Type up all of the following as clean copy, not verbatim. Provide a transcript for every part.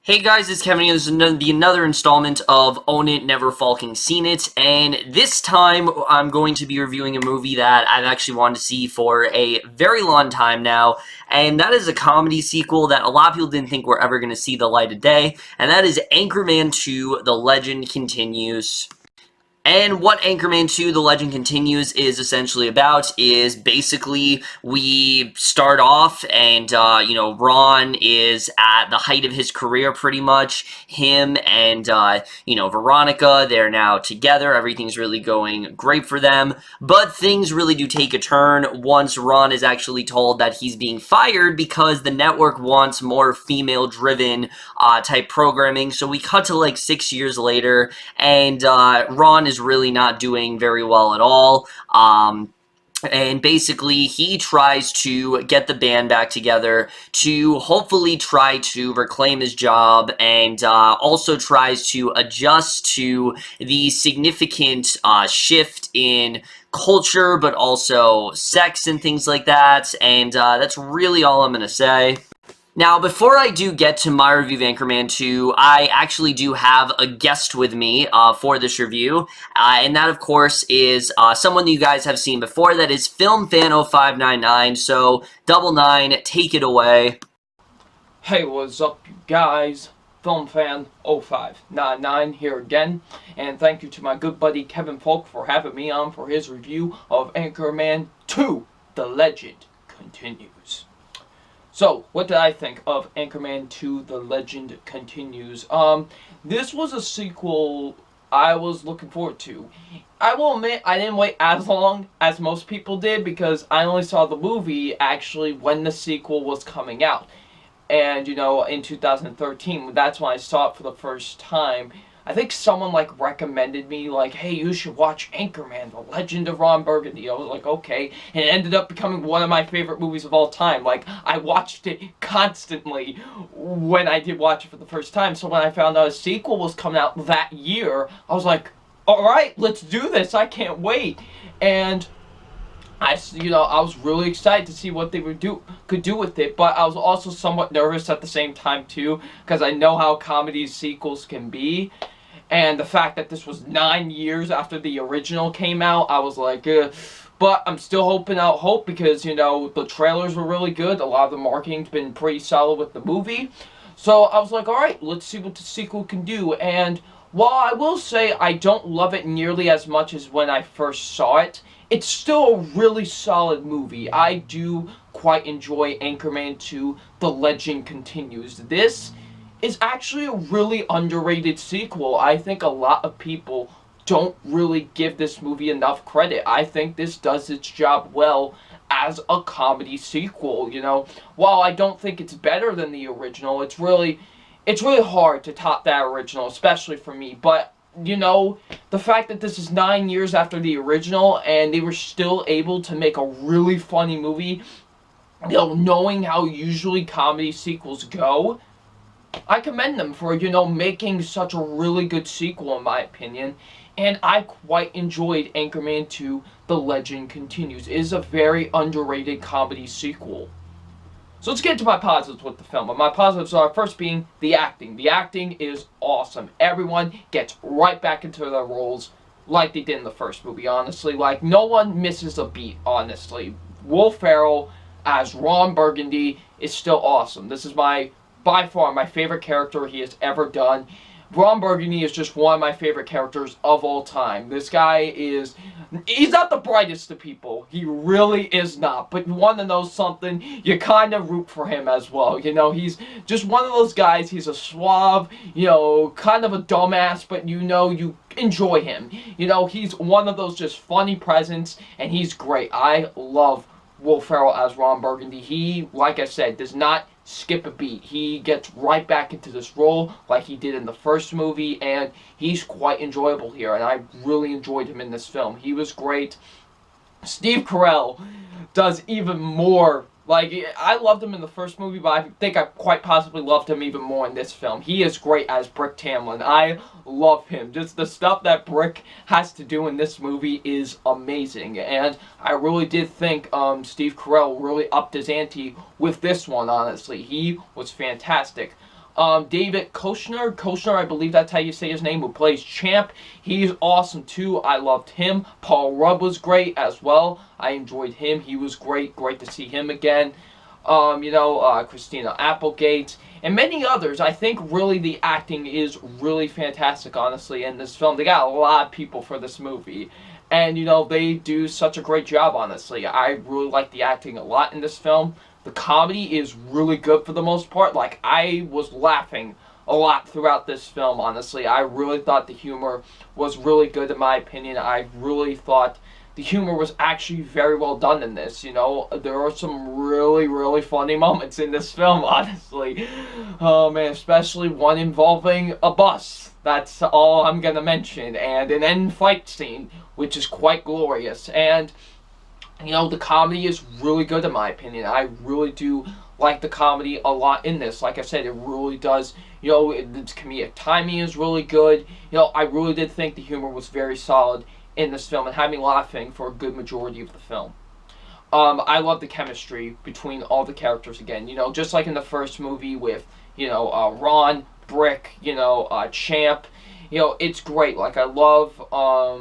Hey guys, it's Kevin here. This is another installment of Own It, Never Falking, Seen It, and this time I'm going to be reviewing a movie that I've actually wanted to see for a very long time now, and that is a comedy sequel that a lot of people didn't think we're ever going to see the light of day, and that is Anchorman 2, The Legend Continues. And what Anchorman 2, The Legend Continues is essentially about is basically we start off and, Ron is at the height of his career pretty much. Him and, Veronica, they're now together. Everything's really going great for them. But things really do take a turn once Ron is actually told that he's being fired because the network wants more female-driven type programming. So we cut to like 6 years later, and Ron is really not doing very well at all. And basically, he tries to get the band back together to hopefully try to reclaim his job and also tries to adjust to the significant shift in culture, but also sex and things like that. And that's really all I'm going to say. Now, before I do get to my review of Anchorman 2, I actually do have a guest with me for this review, and that, of course, is someone that you guys have seen before. That is FilmFan0599, so double nine, take it away. Hey, what's up, you guys? FilmFan0599 here again, and thank you to my good buddy Kevin Falk for having me on for his review of Anchorman 2, The Legend Continues. So, what did I think of Anchorman 2, The Legend Continues? This was a sequel I was looking forward to. I will admit, I didn't wait as long as most people did because I only saw the movie, actually, when the sequel was coming out. And, in 2013, that's when I saw it for the first time. I think someone, recommended me, hey, you should watch Anchorman, The Legend of Ron Burgundy. I was like, okay. And it ended up becoming one of my favorite movies of all time. I watched it constantly when I did watch it for the first time. So when I found out a sequel was coming out that year, I was like, alright, let's do this. I can't wait. And I was really excited to see what they could do with it, but I was also somewhat nervous at the same time, too, because I know how comedy sequels can be. And the fact that this was 9 years after the original came out, I was like, but I'm still hoping out hope because, the trailers were really good. A lot of the marketing's been pretty solid with the movie. So I was like, alright, let's see what the sequel can do. And while I will say I don't love it nearly as much as when I first saw it, it's still a really solid movie. I do quite enjoy Anchorman 2, The Legend Continues. This is actually a really underrated sequel. I think a lot of people don't really give this movie enough credit. I think this does its job well as a comedy sequel, While I don't think it's better than the original, it's really hard to top that original, especially for me. But, the fact that this is 9 years after the original and they were still able to make a really funny movie, knowing how usually comedy sequels go, I commend them for, making such a really good sequel, in my opinion. And I quite enjoyed Anchorman 2, The Legend Continues. It is a very underrated comedy sequel. So let's get to my positives with the film. And my positives are, first being the acting. The acting is awesome. Everyone gets right back into their roles like they did in the first movie, honestly. No one misses a beat, honestly. Will Ferrell as Ron Burgundy is still awesome. This is by far my favorite character he has ever done. Ron Burgundy is just one of my favorite characters of all time. This guy he's not the brightest of people. He really is not. But you want to know something? You kind of root for him as well. He's just one of those guys. He's a suave, kind of a dumbass, but you enjoy him. He's one of those just funny presents, and he's great. I love Will Ferrell as Ron Burgundy. He, like I said, does not skip a beat. He gets right back into this role like he did in the first movie, and he's quite enjoyable here, and I really enjoyed him in this film. He was great. Steve Carell does even more. I loved him in the first movie, but I think I quite possibly loved him even more in this film. He is great as Brick Tamlin. I love him. Just the stuff that Brick has to do in this movie is amazing. And I really did think Steve Carell really upped his ante with this one, honestly. He was fantastic. David Koechner, I believe that's how you say his name, who plays Champ. He's awesome too. I loved him. Paul Rudd was great as well. I enjoyed him. He was great. Great to see him again. Christina Applegate, and many others. I think really the acting is really fantastic, honestly, in this film. They got a lot of people for this movie. And, they do such a great job, honestly. I really like the acting a lot in this film. The comedy is really good for the most part. Like, I was laughing a lot throughout this film, honestly. I really thought the humor was really good, in my opinion. I really thought the humor was actually very well done in this, There are some really, really funny moments in this film, honestly. Oh, man, especially one involving a bus. That's all I'm gonna mention. And an end fight scene, which is quite glorious. And, the comedy is really good, in my opinion. I really do like the comedy a lot in this. Like I said, it really does. The comedic timing is really good. I really did think the humor was very solid in this film and had me laughing for a good majority of the film. I love the chemistry between all the characters again. Just like in the first movie with, Ron, Brick, Champ. It's great. Like, I love, all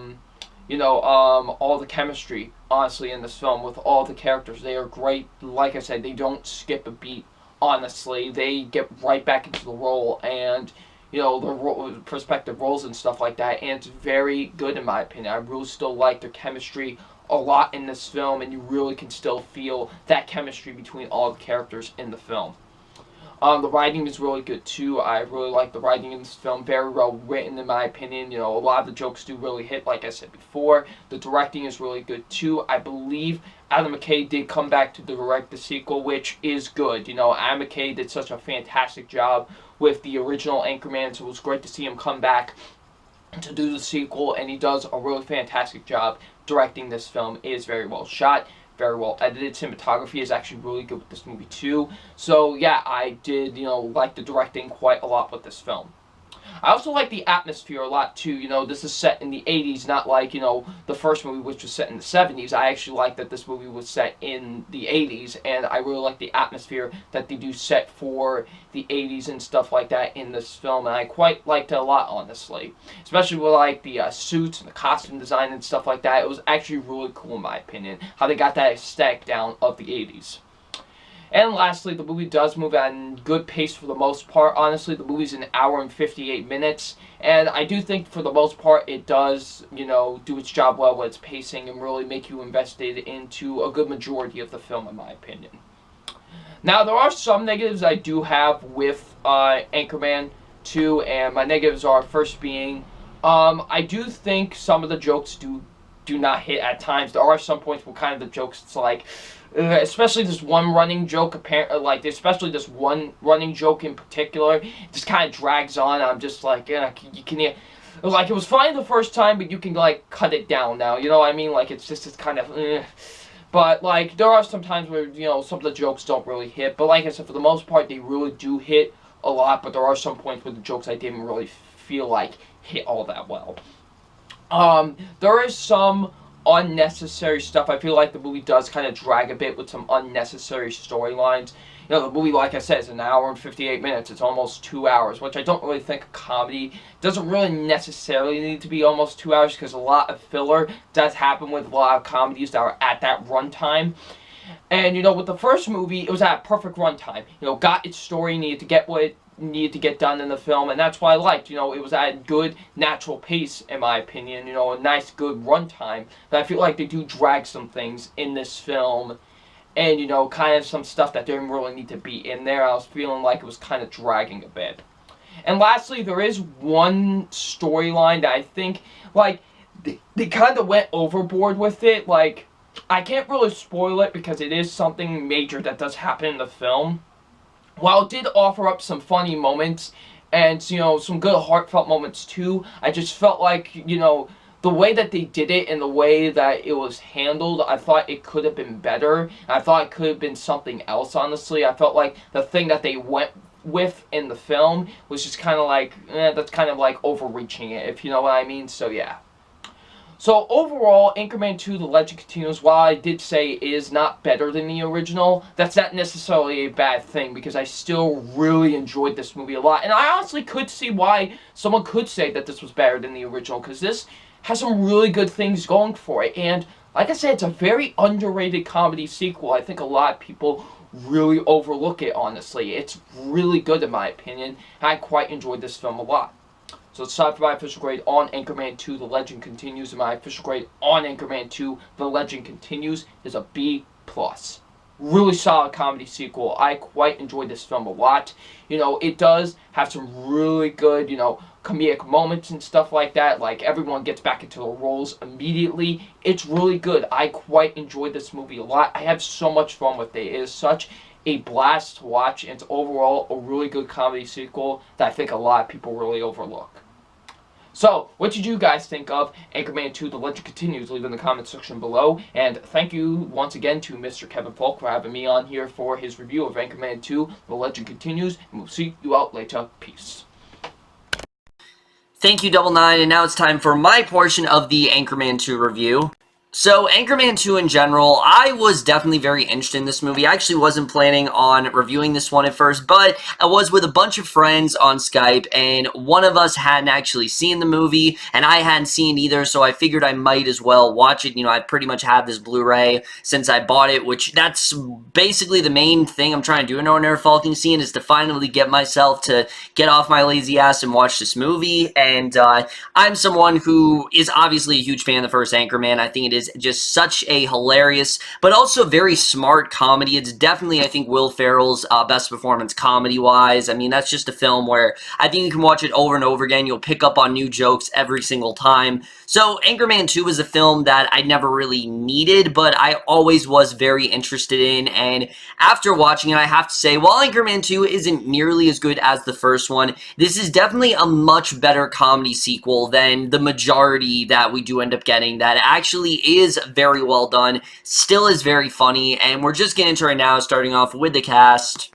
the chemistry, honestly, in this film with all the characters. They are great. Like I said, they don't skip a beat, honestly. They get right back into the role and, the prospective roles and stuff like that. And it's very good, in my opinion. I really still like their chemistry a lot in this film, and you really can still feel that chemistry between all the characters in the film. The writing is really good too. I really like the writing in this film. Very well written, in my opinion. A lot of the jokes do really hit, like I said before. The directing is really good too. I believe Adam McKay did come back to direct the sequel, which is good. Adam McKay did such a fantastic job with the original Anchorman, so it was great to see him come back to do the sequel, and he does a really fantastic job directing this film. It is very well shot, very well edited. Cinematography is actually really good with this movie too. So yeah, I did, like the directing quite a lot with this film. I also like the atmosphere a lot too. This is set in the 80s, not like, the first movie, which was set in the 70s. I actually like that this movie was set in the 80s, and I really like the atmosphere that they do set for the 80s and stuff like that in this film, and I quite liked it a lot, honestly. Especially with, like, the suits and the costume design and stuff like that. It was actually really cool, in my opinion, how they got that aesthetic down of the 80s. And lastly, the movie does move at a good pace for the most part. Honestly, the movie's an hour and 58 minutes. And I do think for the most part it does, do its job well with its pacing and really make you invested into a good majority of the film, in my opinion. Now, there are some negatives I do have with Anchorman 2. And my negatives are, first being, I do think some of the jokes do not hit at times. There are some points where kind of the jokes, it's like, especially this one running joke, especially this one running joke in particular, just kind of drags on. I'm just like, you can, like, it was fine the first time, but you can, like, cut it down now, you know what I mean? Like, it's kind of, But, like, there are some times where, some of the jokes don't really hit, but like I said, for the most part, they really do hit a lot, but there are some points where the jokes I didn't really feel like hit all that well. There is some unnecessary stuff. I feel like the movie does kind of drag a bit with some unnecessary storylines. The movie, like I said, is an hour and 58 minutes. It's almost 2 hours, which I don't really think a comedy doesn't really necessarily need to be almost 2 hours, because a lot of filler does happen with a lot of comedies that are at that runtime. And, with the first movie, it was at a perfect runtime. Got its story, needed to get what it needed to get done in the film, and that's why I liked, it was at a good natural pace, in my opinion, a nice good runtime. But I feel like they do drag some things in this film, and kind of some stuff that didn't really need to be in there. I was feeling like it was kind of dragging a bit. And lastly, there is one storyline that I think, like, they kind of went overboard with it. Like, I can't really spoil it because it is something major that does happen in the film. While it did offer up some funny moments and, some good heartfelt moments too, I just felt like, the way that they did it and the way that it was handled, I thought it could have been better. I thought it could have been something else, honestly. I felt like the thing that they went with in the film was just kind of like, that's kind of like overreaching it, if you know what I mean. So, yeah. So overall, Anchorman 2 The Legend Continues, while I did say is not better than the original, that's not necessarily a bad thing, because I still really enjoyed this movie a lot. And I honestly could see why someone could say that this was better than the original, because this has some really good things going for it. And like I said, it's a very underrated comedy sequel. I think a lot of people really overlook it, honestly. It's really good in my opinion. I quite enjoyed this film a lot. So it's time for my official grade on Anchorman 2, The Legend Continues. And my official grade on Anchorman 2, The Legend Continues is a B+. Really solid comedy sequel. I quite enjoyed this film a lot. You know, it does have some really good, you know, comedic moments and stuff like that. Like, everyone gets back into their roles immediately. It's really good. I quite enjoyed this movie a lot. I have so much fun with it. It is such a blast to watch, and it's overall a really good comedy sequel that I think a lot of people really overlook. So, what did you guys think of Anchorman 2 The Legend Continues? Leave in the comment section below. And thank you once again to Mr. Kevin Falk for having me on here for his review of Anchorman 2 The Legend Continues. And we'll see you out later. Peace. Thank you, Double Nine, and now it's time for my portion of the Anchorman 2 review. So, Anchorman 2 in general, I was definitely very interested in this movie. I actually wasn't planning on reviewing this one at first, but I was with a bunch of friends on Skype, and one of us hadn't actually seen the movie, and I hadn't seen it either, so I figured I might as well watch it. You know, I pretty much have this Blu-ray since I bought it, which that's basically the main thing I'm trying to do in our Falking scene, is to finally get myself to get off my lazy ass and watch this movie. And I'm someone who is obviously a huge fan of the first Anchorman. I think it is just such a hilarious, but also very smart comedy. It's definitely, I think, Will Ferrell's best performance comedy-wise. I mean, that's just a film where I think you can watch it over and over again. You'll pick up on new jokes every single time. So, Anchorman 2 was a film that I never really needed, but I always was very interested in, and after watching it, I have to say, while Anchorman 2 isn't nearly as good as the first one, this is definitely a much better comedy sequel than the majority that we do end up getting, that actually is very well done, still is very funny, and we're just getting into it right now, starting off with the cast.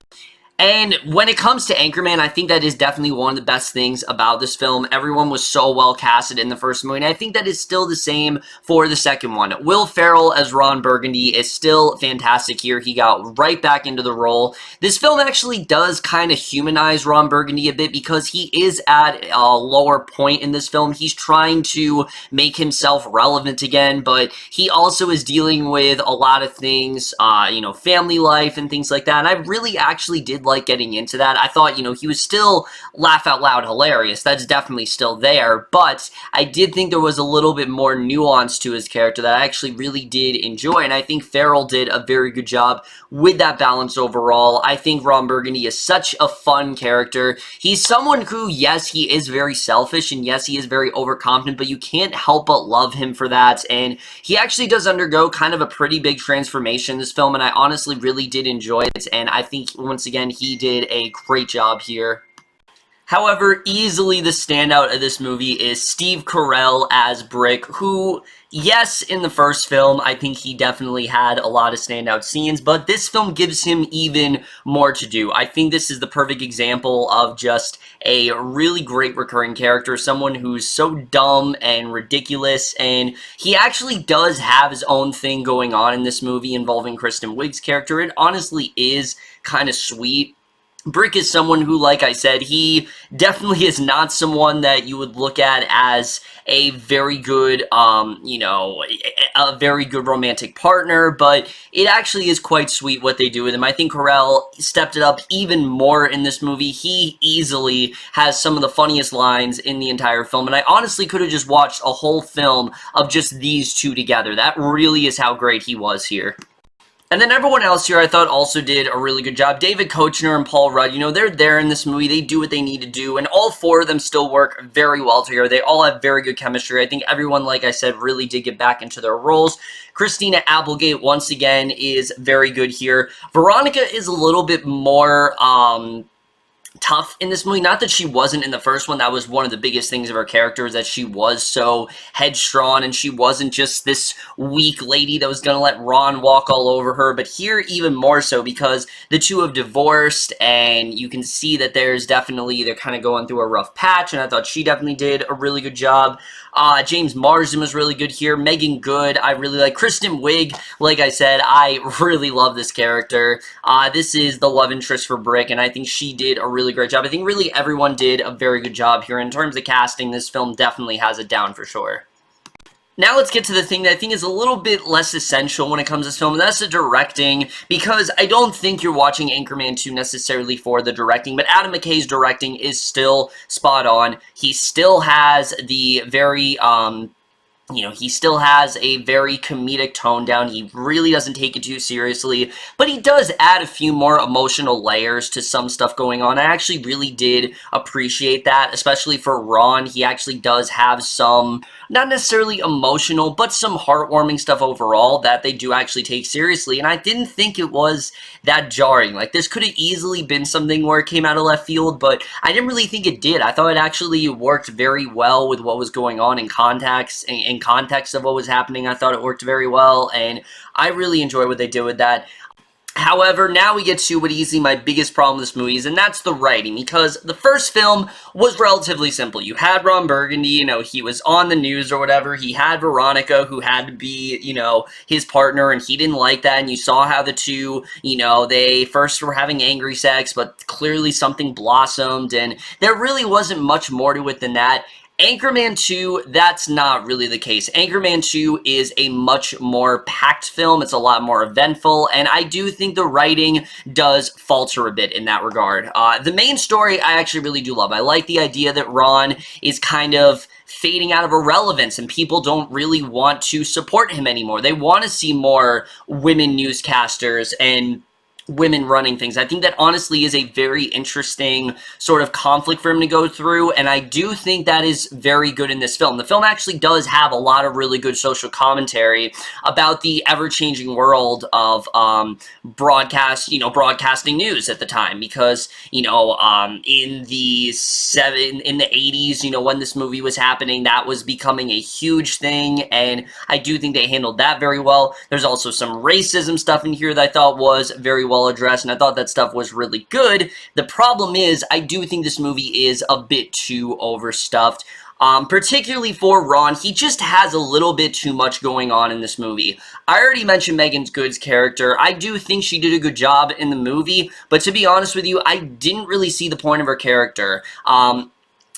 And when it comes to Anchorman, I think that is definitely one of the best things about this film. Everyone was so well casted in the first movie, and I think that is still the same for the second one. Will Ferrell as Ron Burgundy is still fantastic here. He got right back into the role. This film actually does kind of humanize Ron Burgundy a bit, because he is at a lower point in this film. He's trying to make himself relevant again, but he also is dealing with a lot of things, you know, family life and things like that, and I really actually did like getting into that. I thought, you know, he was still laugh out loud hilarious. That's definitely still there, but I did think there was a little bit more nuance to his character that I actually really did enjoy, and I think Ferrell did a very good job with that balance overall. I think Ron Burgundy is such a fun character. He's someone who, yes, he is very selfish, and yes, he is very overconfident, but you can't help but love him for that, and he actually does undergo kind of a pretty big transformation in this film, and I honestly really did enjoy it, and I think, once again, he did a great job here. However, easily the standout of this movie is Steve Carell as Brick, who, yes, in the first film, I think he definitely had a lot of standout scenes, but this film gives him even more to do. I think this is the perfect example of just a really great recurring character, someone who's so dumb and ridiculous, and he actually does have his own thing going on in this movie involving Kristen Wiig's character. It honestly is kind of sweet. Brick is someone who, like I said, he definitely is not someone that you would look at as a very good, you know, a very good romantic partner, but it actually is quite sweet what they do with him. I think Carell stepped it up even more in this movie. He easily has some of the funniest lines in the entire film, and I honestly could have just watched a whole film of just these two together. That really is how great he was here. And then everyone else here I thought also did a really good job. David Koechner and Paul Rudd, you know, they're there in this movie. They do what they need to do, and all four of them still work very well together. They all have very good chemistry. I think everyone, like I said, really did get back into their roles. Christina Applegate, once again, is very good here. Veronica is a little bit more, tough in this movie. Not that she wasn't in the first one. That was one of the biggest things of her character, is that she was so headstrong and she wasn't just this weak lady that was going to let Ron walk all over her. But here, even more so, because the two have divorced, and you can see that they're kind of going through a rough patch, and I thought she definitely did a really good job. James Marsden was really good here. Meagan good. I really like Kristen Wiig. Like I said, I really love this character. This is the love interest for Brick, and I think she did a really great job. I think really everyone did a very good job here. In terms of casting, this film definitely has it down for sure. Now let's get to the thing that I think is a little bit less essential when it comes to this film, and that's the directing, because I don't think you're watching Anchorman 2 necessarily for the directing, but Adam McKay's directing is still spot on. He still has the very, he still has a very comedic tone down. He really doesn't take it too seriously, but he does add a few more emotional layers to some stuff going on. I actually really did appreciate that, especially for Ron. He actually does have some, not necessarily emotional, but some heartwarming stuff overall that they do actually take seriously, and I didn't think it was that jarring. Like, this could have easily been something where it came out of left field, but I didn't really think it did. I thought it actually worked very well with what was going on in context of what was happening. I thought it worked very well, and I really enjoy what they did with that. However, now we get to what easily my biggest problem with this movie is, and that's the writing, because the first film was relatively simple. You had Ron Burgundy, he was on the news or whatever. He had Veronica, who had to be, his partner, and he didn't like that, and you saw how the two, they first were having angry sex, but clearly something blossomed, and there really wasn't much more to it than that. Anchorman 2, that's not really the case. Anchorman 2 is a much more packed film. It's a lot more eventful, and I do think the writing does falter a bit in that regard. The main story, I actually really do love. I like the idea that Ron is kind of fading out of irrelevance, and people don't really want to support him anymore. They want to see more women newscasters and women running things. I think that honestly is a very interesting sort of conflict for him to go through, and I do think that is very good in this film. The film actually does have a lot of really good social commentary about the ever-changing world of broadcasting news at the time, because in the 80s, when this movie was happening, that was becoming a huge thing, and I do think they handled that very well. There's also some racism stuff in here that I thought was very well addressed, and I thought that stuff was really good. The problem is, I do think this movie is a bit too overstuffed. Particularly for Ron, he just has a little bit too much going on in this movie. I already mentioned Meagan Good's character. I do think she did a good job in the movie, but to be honest with you, I didn't really see the point of her character.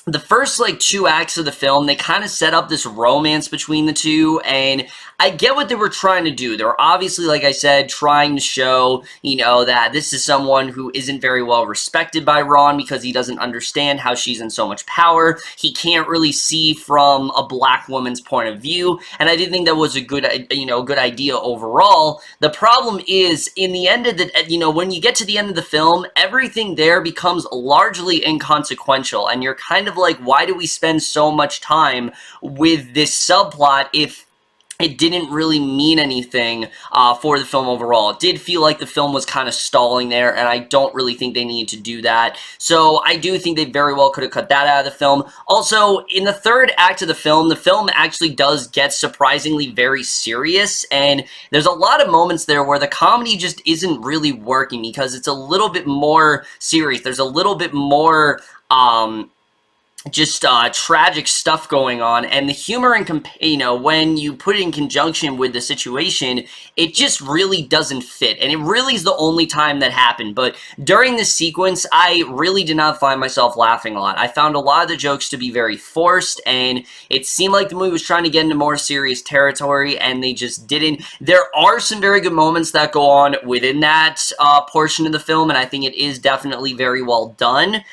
The first, 2 acts of the film, they kind of set up this romance between the two, and I get what they were trying to do. They were obviously, like I said, trying to show, that this is someone who isn't very well respected by Ron because he doesn't understand how she's in so much power. He can't really see from a black woman's point of view, and I did think that was a good, good idea overall. The problem is, in the end of the, when you get to the end of the film, everything there becomes largely inconsequential, and you're kind of like, why do we spend so much time with this subplot if it didn't really mean anything for the film overall? It did feel like the film was kind of stalling there, and I don't really think they needed to do that. So I do think they very well could have cut that out of the film. Also, in the third act of the film actually does get surprisingly very serious, and there's a lot of moments there where the comedy just isn't really working because it's a little bit more serious. There's a little bit more tragic stuff going on, and the humor and when you put it in conjunction with the situation, it just really doesn't fit, and it really is the only time that happened. But during this sequence, I really did not find myself laughing a lot. I found a lot of the jokes to be very forced, and it seemed like the movie was trying to get into more serious territory, and they just didn't. There are some very good moments that go on within that portion of the film, and I think it is definitely very well done.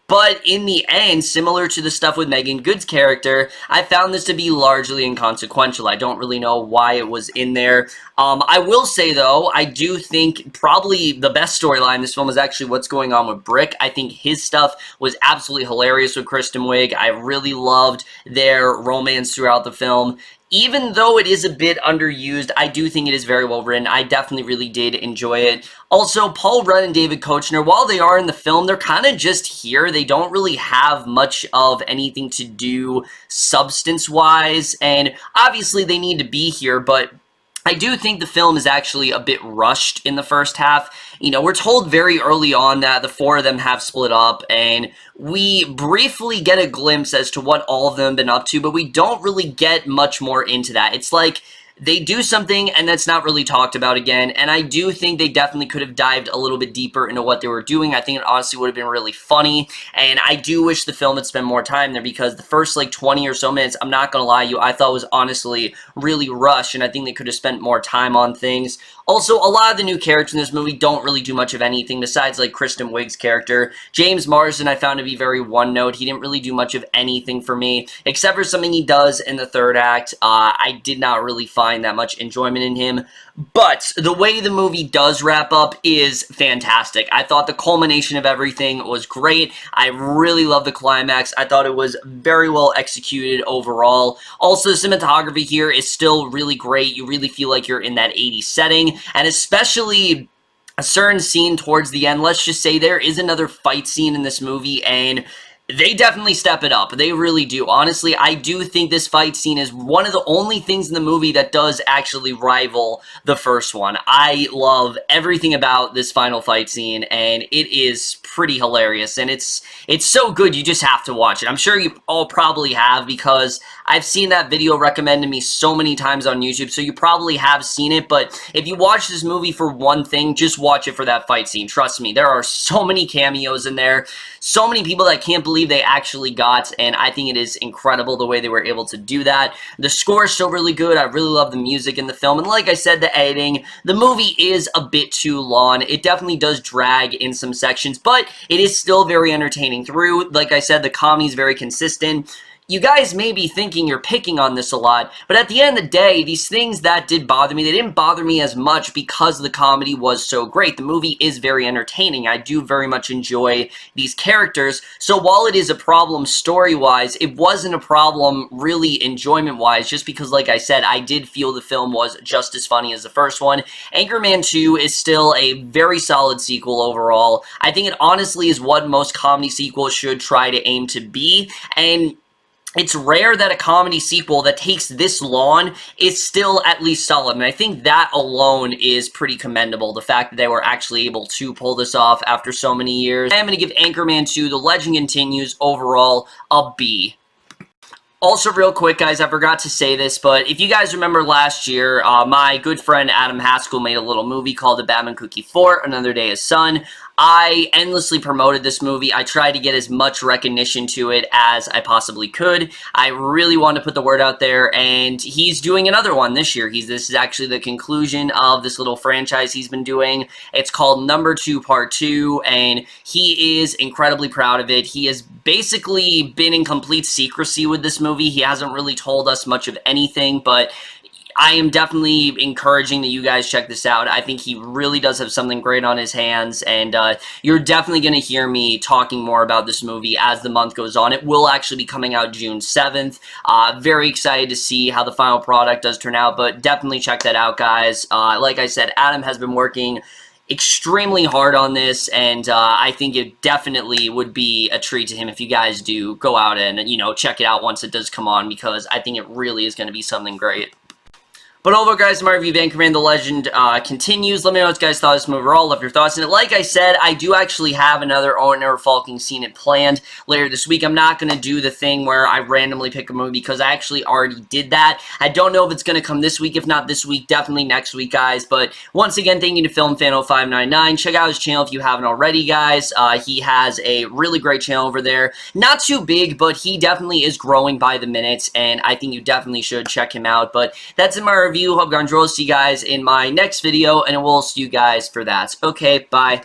But in the end, similar to the stuff with Meagan Good's character, I found this to be largely inconsequential. I don't really know why it was in there. I will say, though, I do think probably the best storyline in this film is actually what's going on with Brick. I think his stuff was absolutely hilarious with Kristen Wiig. I really loved their romance throughout the film. Even though it is a bit underused, I do think it is very well written. I definitely really did enjoy it. Also, Paul Rudd and David Koechner, while they are in the film, they're kind of just here. They don't really have much of anything to do substance-wise, and obviously they need to be here, but I do think the film is actually a bit rushed in the first half. You know, we're told very early on that the four of them have split up, and we briefly get a glimpse as to what all of them have been up to, but we don't really get much more into that. It's like they do something and that's not really talked about again, and I do think they definitely could have dived a little bit deeper into what they were doing. I think it honestly would have been really funny, and I do wish the film had spent more time there, because the first like 20 or so minutes, I'm not gonna lie to you, I thought was honestly really rushed, and I think they could have spent more time on things. Also, a lot of the new characters in this movie don't really do much of anything besides like Kristen Wiig's character. James Marsden I found to be very one-note. He didn't really do much of anything for me, except for something he does in the third act. I did not really find that much enjoyment in him. But the way the movie does wrap up is fantastic. I thought the culmination of everything was great. I really love the climax. I thought it was very well executed overall. Also, the cinematography here is still really great. You really feel like you're in that 80s setting, and especially a certain scene towards the end. Let's just say there is another fight scene in this movie, and they definitely step it up. They really do. Honestly, I do think this fight scene is one of the only things in the movie that does actually rival the first one. I love everything about this final fight scene, and it is pretty hilarious, and it's so good you just have to watch it. I'm sure you all probably have, because I've seen that video recommended to me so many times on YouTube, so you probably have seen it. But if you watch this movie for one thing, just watch it for that fight scene. Trust me, there are so many cameos in there, so many people that can't believe they actually got, and I think it is incredible the way they were able to do that. The score is still really good. I really love the music in the film, and like I said, the editing. The movie is a bit too long. It definitely does drag in some sections, but it is still very entertaining through. Like I said, the comedy is very consistent. You guys may be thinking you're picking on this a lot, but at the end of the day, these things that did bother me, they didn't bother me as much because the comedy was so great. The movie is very entertaining. I do very much enjoy these characters, so while it is a problem story-wise, it wasn't a problem really enjoyment-wise, just because, like I said, I did feel the film was just as funny as the first one. Anchorman 2 is still a very solid sequel overall. I think it honestly is what most comedy sequels should try to aim to be, and it's rare that a comedy sequel that takes this long is still at least solid, and I think that alone is pretty commendable, the fact that they were actually able to pull this off after so many years. I am going to give Anchorman 2, The Legend Continues, overall a B. Also, real quick, guys, I forgot to say this, but if you guys remember last year, my good friend Adam Haskell made a little movie called The Batman Cookie 4, Another Day as Sun. I endlessly promoted this movie. I tried to get as much recognition to it as I possibly could. I really wanted to put the word out there, and he's doing another one this year. This is actually the conclusion of this little franchise he's been doing. It's called Number 2 Part 2, and he is incredibly proud of it. He has basically been in complete secrecy with this movie. He hasn't really told us much of anything, but I am definitely encouraging that you guys check this out. I think he really does have something great on his hands, and you're definitely going to hear me talking more about this movie as the month goes on. It will actually be coming out June 7th. Very excited to see how the final product does turn out, but definitely check that out, guys. Like I said, Adam has been working extremely hard on this, and I think it definitely would be a treat to him if you guys do go out and, you know, check it out once it does come on, because I think it really is going to be something great. But overall, guys, my review of Anchorman The Legend continues. Let me know what you guys thought of this movie overall. Love your thoughts on it. Like I said, I do actually have another OINFSI Falking scene it planned later this week. I'm not going to do the thing where I randomly pick a movie, because I actually already did that. I don't know if it's going to come this week. If not this week, definitely next week, guys. But once again, thank you to FilmFan0599. Check out his channel if you haven't already, guys. He has a really great channel over there. Not too big, but he definitely is growing by the minute, and I think you definitely should check him out. But that's in my review. Hope you enjoyed. See you guys in my next video, and we'll see you guys for that. Okay, bye.